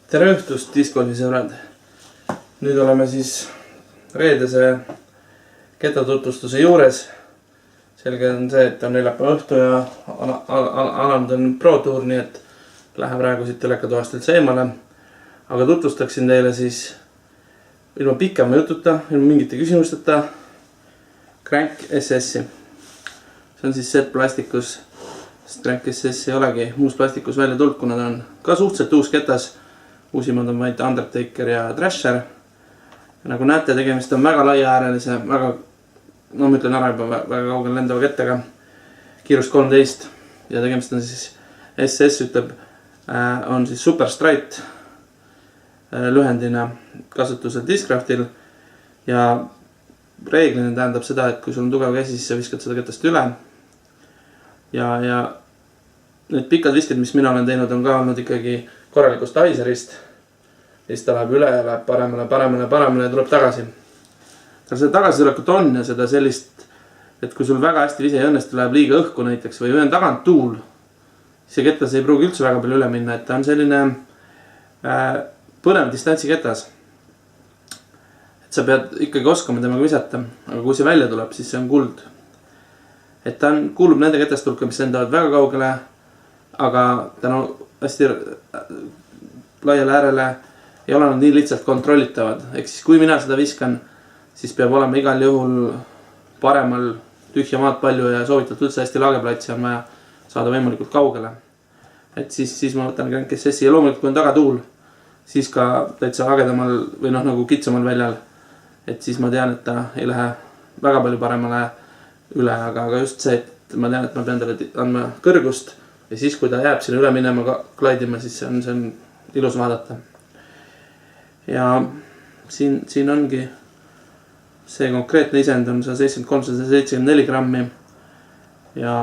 Tere õhtust, discgolfi sõbrad! Nüüd oleme siis reedese ketatutvustuse juures. Selge on see, et on neljapäeva õhtu ja alanud on Pro Tour, nii et lähen praegu siit telekatoast üldse eemale. Aga tutvustaksin teile siis ilma pikema jututa, ilma mingite küsimusteta Crank SS-i. See on siis set plastikus, sest Crank SS ei olegi muus plastikus välja tulnud, kuna ta on ka suhteliselt uus ketas. Uusimad on vaid Undertaker ja Thrasher. Ja nagu näete, tegemist on väga laiaäärelise, väga, no ma ütlen ära juba väga kaugel lendava kettaga. Kiirus 13 ja tegemist on siis SS ütleb, on siis Super Strite lühendina kasutusel Discraftil. Ja reeglina tähendab seda, et kui sul on tugev käsi, siis sa viskad seda ketast üle. Ja need pikad visked, mis mina olen teinud, on ka olnud ikkagi korralikust Iserist. Siis ta läheb üle ja läheb paremale ja tuleb tagasi. Tal seda tagasitulekut on ja seda sellist, et kui sul väga hästi vise ei õnnestu, läheb liiga õhku näiteks või on tagant tuul, siis see ketas ei pruugi üldse väga palju üle minna, et ta on selline põnev distantsi ketas. Et sa pead ikkagi oskama temaga visata, aga kui see välja tuleb, siis see on kuld. Et ta kuulub nende ketastulka, mis lendavad väga kaugele, aga tänu hästi laiale äärele ei ole nad nii lihtsalt kontrollitavad. Ehk siis kui mina seda viskan, siis peab olema igal juhul paremal tühja maad palju ja soovitat üldse hästi laageplatsi on vaja saada võimalikult kaugele. Et siis ma võtan Crank SS-i ja loomulikult kui on tagatuul, siis ka täitsa lagedamal või nagu kitsamal väljal. Et siis ma tean, et ta ei lähe väga palju paremale üle, aga just see, et ma tean, et ma pean talle andma kõrgust ja siis kui ta jääb sinna üle minema klaidima, siis see on ilus vaadata. Ja siin ongi see konkreetne isend on 173-174 grammi ja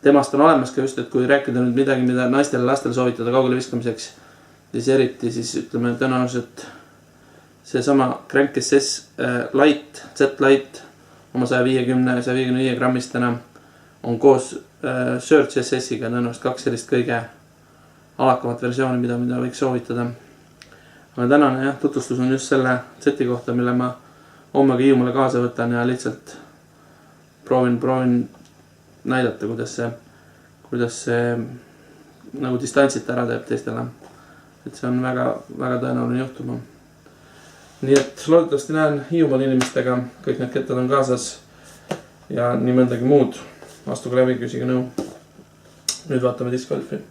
temast on olemas ka just, et kui rääkida nüüd midagi, mida naistele lastel soovitada kaugele viskamiseks, siis eriti siis ütleme tõenäoliselt see sama Crank SS Light, Z-Light oma 150-155 grammistena on koos Surge SS-iga tõenäoliselt kaks sellist kõige alakamat versiooni, mida võiks soovitada. Aga tänane tutvustus on just selle seti kohta, mille ma hommega Hiiumaale kaasa võtan ja lihtsalt proovin näidata, kuidas see nagu distantsit ära teeb teistele. Et see on väga, väga tõenäoline juhtuma. Nii et loodetavasti näen Hiiumaal inimestega, kõik need kettad on kaasas ja nii mõndagi muud. Astuge läbi, küsige nõu. Nüüd vaatame discgolfi.